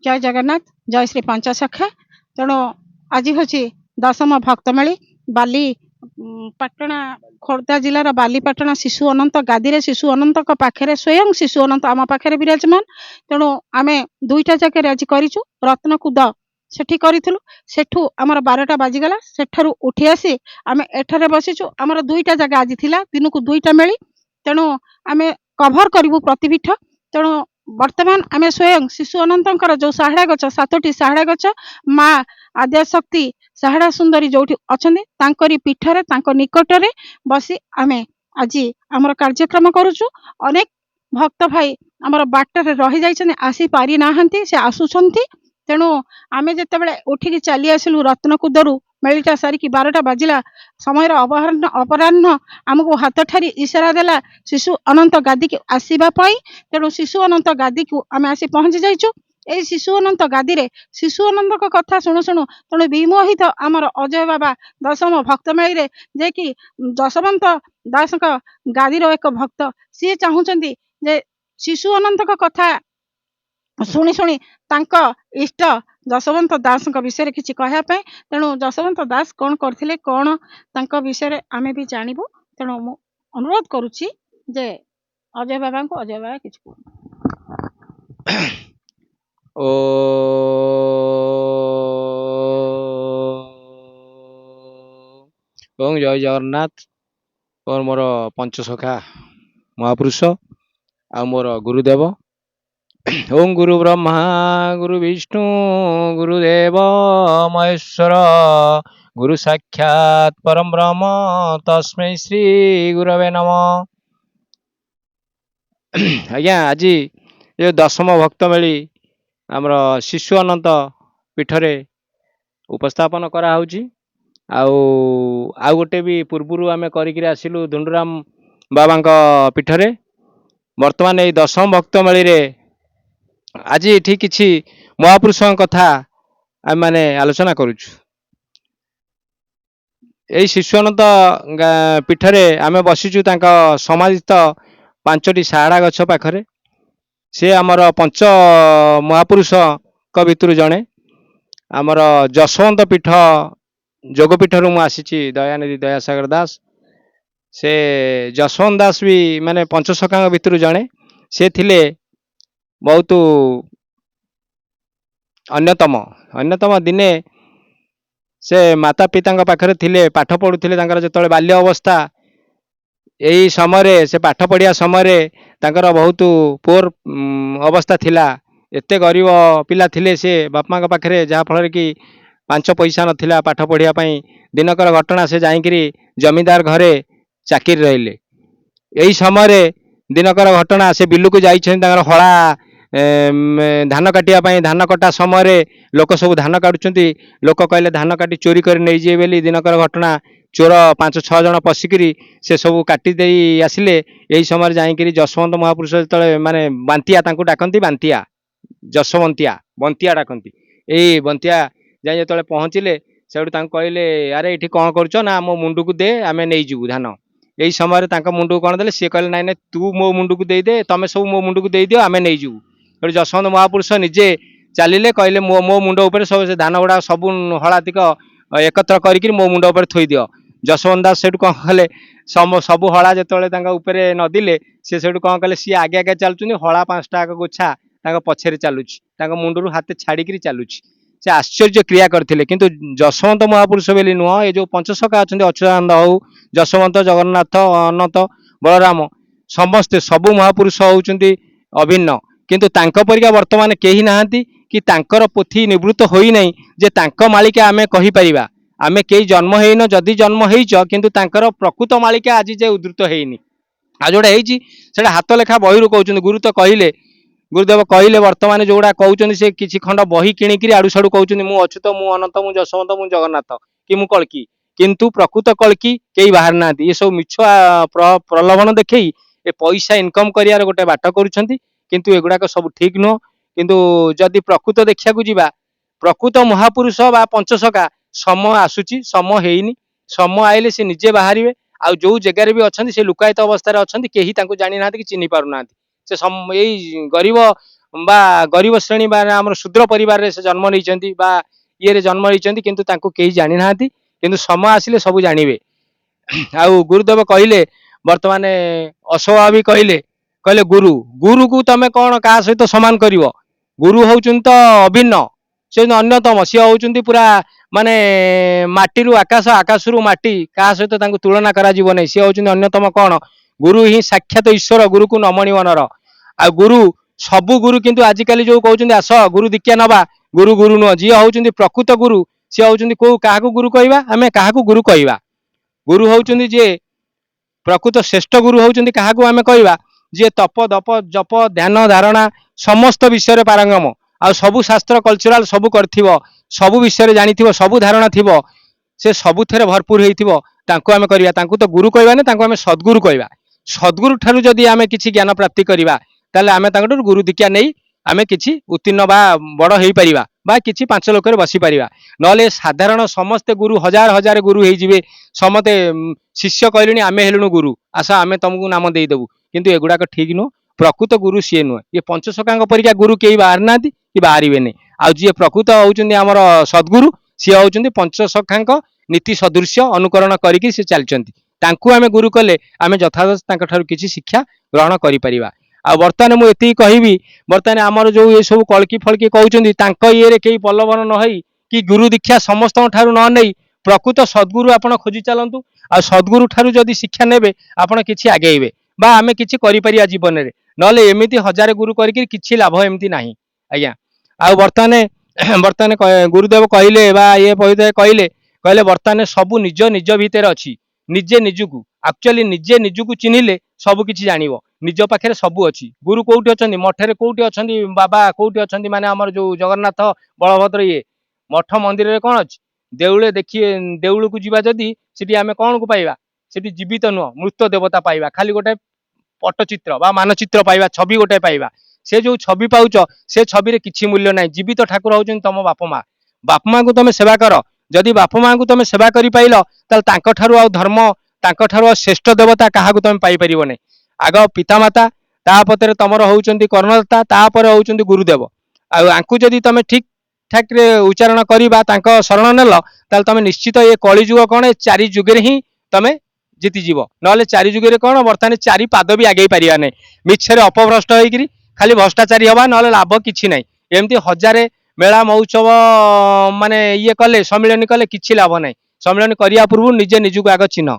जय जगन्नाथ जय श्री पंचसखा। तेणु आज हूँ दशम भक्तमेली बाली पाटणा खोर्धा जिलार बालीपाटणा शिशु अनंत गादी शिशु अनंत पाखे स्वयं शिशु अनंत आम पाखे विराजमान। तेणु आम दुईटा जगह आज करूँ रत्नकुद सेठी करूँ सेठू आमर 12टा बाजिगला सेठारू उठी आसी आम एठारे बसीचु। आमर दुईटा जगह आज थिला दिन को दुईटा मेली। तेणु आम कभर करूँ प्रतिपीठ। तेणु वर्तमान आम स्वयं शिशु अनंतर जो साहड़ा गच 7टी साहड़ा गच माँ आद्याशक्ति साहड़ा सुंदरी जो अच्छा पीठरे निकटरे बसी आम आज आमर कार्यक्रम करुचु। अनेक भक्त भाई आमर बाटर रही जाइछन आसी पारि नाहंती से आसुछंती। तेणु आम जिते उठिकी चली आसिलु रत्नकुदरू मेलीटा सारिकी 12टा बाजिला समय अपराह्न आमको हाथ ठारी इशारा देला शिशु अनंत गादी की आसवा। तेणु शिशु अनंत गादी को आम आसी पहुंची जाइचु। ए शिशु अनंत गादी रे शिशु अनंत कथा शुणु शुणु तेणु विमोहित आमर अजय बाबा दशम भक्तमेली रे जे कि जशवंत दास गादी एक भक्त सी चाहूँगी जे शिशु अनंत कथा शुणी शुणी तांका इष्ट जशवंत दास विषय किसी कहवाई। तेणु जशवंत दास कौन करथिले कौन तांका विषय आमे भी जानबू। तेणु मु अनुरोध करुछि जे अजय बाबा को अजय बाबा किछ ओ ओम जय जगन्नाथ। और मोर पंचसखा महापुरुष आ मोर गुरुदेव ओम गुरु ब्रह्मा गुरु विष्णु गुरुदेव महेश्वर गुरु साक्षात परम ब्रह्म तस्मै श्री गुरवे नमः। आज्ञा आज ये दशम भक्त मेली आमर शिशु अनंत पीठरे उपस्थापन कराऊँगी। आउ गोटे भी पूर्वर आम कर आसिलु धुंडुराम बाबा पीठरे। वर्तमान ये दशम भक्त मेली रे आज ये किसी महापुरुष कथा आम मैंने आलोचना करुचु। यही शिशु अनंत पीठरे आम बसीचु समाजित 5टी साहड़ा गछ पाखरे। से आमर पंच महापुरुष भितर जड़े आमर जशवंत पीठ जोगपीठ रु आसी दयानिधि दयासागर दास। से जशवंत दास भी माने पंचसखा भितर जड़े से थिले बहुत अन्यतम दिने से माता पिता पाखरे थिले पाठ पढ़ुथिले। जो बाल्य अवस्था यही समय से पाठ पढ़िया समय बहुत पोर अवस्था थिला। एते गरीब पिला थिले से बापा पाखरे जहाँ फल कि 5 पैसा नथिला पाठ पढ़िया पाई। दिनकर घटना से जाइकरी जमींदार घरे चाकिरी रहिले। यही समय दिनकर घटना से बिलुक जाइछन हला धान काटिया पाई। धान कटा समय लोक सब धान काटुचंती। लोक कहले धान काटी चोरी कर नहीं जे बेली दिनकर घटना चोर 5-6 जन पशिकी से सब काटी दे आसिले। यही समय जाइकरी जशवंत महापुरुष जो माने बांतिया तांको डाकंती बांतिया जशवंतिया बंतिया डाकंती। यही बंतिया जाए जो पहुँचले से कहले अरे ये कौन कर ना मो मुंडू को दे आम नहीं जीवु धान। यही समय मुंडू कौन देले सी कहले नाई नाई तू मो मुंडू को दे तुम सब मो मुंडू को दे दियो आम नहीं जीवु। जशवंत महापुरुष निजे चलिले कहले मो मुंड उपर सब से धान गुड़ा सब हलातिक एकत्र कर मो मुंड उपर थोई दियो। जशवंत दास से कौन कले सब हला जो नदिले सी से कौन कले सी आगे आगे चलुच्च हला 5टा गोछा पछरे चलुची मुंडू हाथ छाड़ी चलुची। से आश्चर्य क्रिया करते किंतु जशवंत महापुरुष बोली नुह ये जो पंचसखा अच्छा अच्युतानंद हो जशवंत जगन्नाथ अनंत बलराम समस्ते सबु महापुरुष होउचंती अभिन्न। किंतु तांको परिका वर्तमान केही नाहंती कि तांकर पोथी निवृत्त होई नहीं जे तांको मालिका आमे कहि परिबा। आमे केही जन्म हेइन जदि जन्म हेइच किंतु तांकर प्रकृत मालिका आज जे उद्धृत हेइनी। आ जोड़ा हेइची सेटा हाथ लेखा बहिरु कहउचंती। गुरु तो कहिले गुरुदेव कहले वर्तमान जोड़ा कहउचंती से किछि खंड बही किणिकरी आडू साडू कहउचंती मु अच्युत मु अनंत मु जशवंत मु जगन्नाथ कि मु कल्की। किंतु प्रकृत कल्की केही बाहर नांती। ये सब मिछ प्रलोभन देखई ए पैसा इनकम करियार गोटे बाट करूछंती। किंतु एगुड़ाक सब ठीक नुह। किंतु जदि प्रकृत देखिया को जीवा प्रकृत महापुरुष बा पंचसखा समय आसुची समय हेइनी। समय आइले से निजे बाहरिवे। आ जो जगार भी अच्छा से लुकायित अवस्था अच्छा केही तांको जानी नांती कि चिन्हि पारु नांती। से यही गरीब बा गरीब श्रेणी बा आम शूद्र परिवार से जन्म नहीं ये जन्म नहीं किंतु तांको केही जानी नाहांती किंतु समय आसिले सब जानिबे। आउ गुरुदेव कहले वर्तमान अस्वाभाविक कहले कहले गुरु गुरु को तमे कौन क्या सहित समान करिवो गुरु होउचुन तो अभिन्न से अन्यतम सी होउचुंती पूरा माने माटी रु आकाश आकाश रु माटी क्या सहित तांको तुलना करा जीव नै सी होउचुंती अन्यतम कौन गुरु ही साक्षात ईश्वर गुरु को नमणी मनर आ गुरु सबु गुरु किंतु आजिकली जो कहउचुंती आस गुरु दीक्षा नबा गुरु गुरु नुह जी होउचुंती प्रकृत गुरु सी होउचुंती को काहाकू गुरु कहबा आमे काहाकू गुरु कहबा गुरु होउचुंती जे प्रकृत श्रेष्ठ गुरु होउचुंती काहाकू आमे कहबा जे तप दप जप ध्यान धारणा समस्त विषय पारंगम आ सबु शास्त्र कल्चरल सबु करथिबो सबु विषय जानिथिबो सबु धारणा थिबो से सबुथेरे भरपूर हेइथिबो तांको आमे करिया तांको तो गुरु कहबा ने तांको आमे सद्गुरु कहबा सद्गुरु ठारू जदि आमे किछि ज्ञान प्राप्ति करिबा ताले आमे तांको गुरु दीक्षा नेई आमे किछि उत्तीर्ण बा बड़ हेइ परिबा बा किछि पांच लोकर बसी परिबा नले साधारण समस्त गुरु हजार हजार गुरु हेइ जिवे समते शिष्य कहलेनी आमे हेलुनु गुरु आसा आमे तुमको नाम देई देबु किंतु एगुडाक ठीक नु प्रकृत गुरु सीए नुह ये पंचसखांग परिका गुरु केही बाहर नांती कि बाहरिबेनी आ जी प्रकृत होउचुंती हमर सद्गुरु सी होउचुंती पंचसखांग नीति सदृश्य अनुकरण करिकि से चलचंती तांकु आमे गुरु कले आमे यथार्थ तांक ठारू किछि शिक्षा ग्रहण करि परिबा आ वर्तमान मु एति कहिबी वर्तमान हमर जो ये सब कलकी फलकी कहउचंती तांक ये रे केही बलवन न हई कि गुरु दीक्षा समस्त ठारू न नै प्रकृत सद्गुरु आपण खोजी चलंतु आ सद्गुरु ठारू जदि शिक्षा नेबे आपण किछि आगेइबे बा आमे किछि करि परिया जीवन रे नले एमिति हजार गुरु करिकि किछि लाभ एमिति नाही आज्ञा आ वर्तमान गुरुदेव कहले बा ये पवित्र कहले कहले वर्तमान सबु निज निज भितर अछि निजे निजुकु एक्चुअली निजे निजुकु चिन्हिले सब किछि जानिबो निज पाखरे सबु अछि गुरु कोउठी अछंती मठरे कोउठी अछंती बाबा कोउठी अछंती माने हमर जो जगन्नाथ बलभद्र ये मठ मंदिर रे कोन अछि देउळे देखिए देउळ को जीवा जदी सेठी आमे कोन को पाइबा सेठी जीवित नुह मृत देवता पाइबा खाली गोटे पट्टचित्र बा मानचित्र पाइबा छवि गोटे पाइबा से जो छवि पाउच से छवि रे किछि मूल्य नाही जीवित ठाकुर होउछन तम बाप माँ को तमे सेवा कर जदि बाप माँ को तमे सेवा करि पाइल ताल तांक ठारू आ धर्म तांक ठारू आ श्रेष्ठ देवता काहाकू तमे पाइ परिबो नै आग पितामाता तापरे तमर होउचंती कर्णदाता तापरे होउचंती गुरुदेव आ आंकु जदि तमे ठीक ठाक रे उच्चारण करिबा तांक शरण नेल ताल तमे निश्चित ये कली जुग कोन ए चारि जुगे ही तमे जीति जीव नले चारि जुगे कोन वर्तमान चारि पाद भी आगे पारिया नै मिछरे अपभ्रष्ट होइकरी खाली भ्रष्टाचारी हवा नले लाभ किछि नै एमती हजारे मेला महोत्सव माने ये कले सम्मिलन कले किछि लाभ नै सम्मिलन करिया पूर्व निजे निजुक आग चिन्ह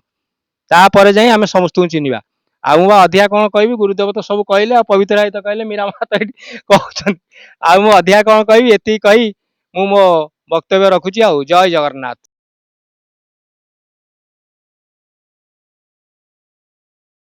तापर जाई आमे समस्त चिन्हबा आ मु अधिया कोन कहबी गुरुदेव तो सब कहले आ पवित्र आयत कहले मीरा माता कहउछन आ मु अधिया कोन कहबी एति कही मु मो वक्तव्य रखुची आ जय जगन्नाथ।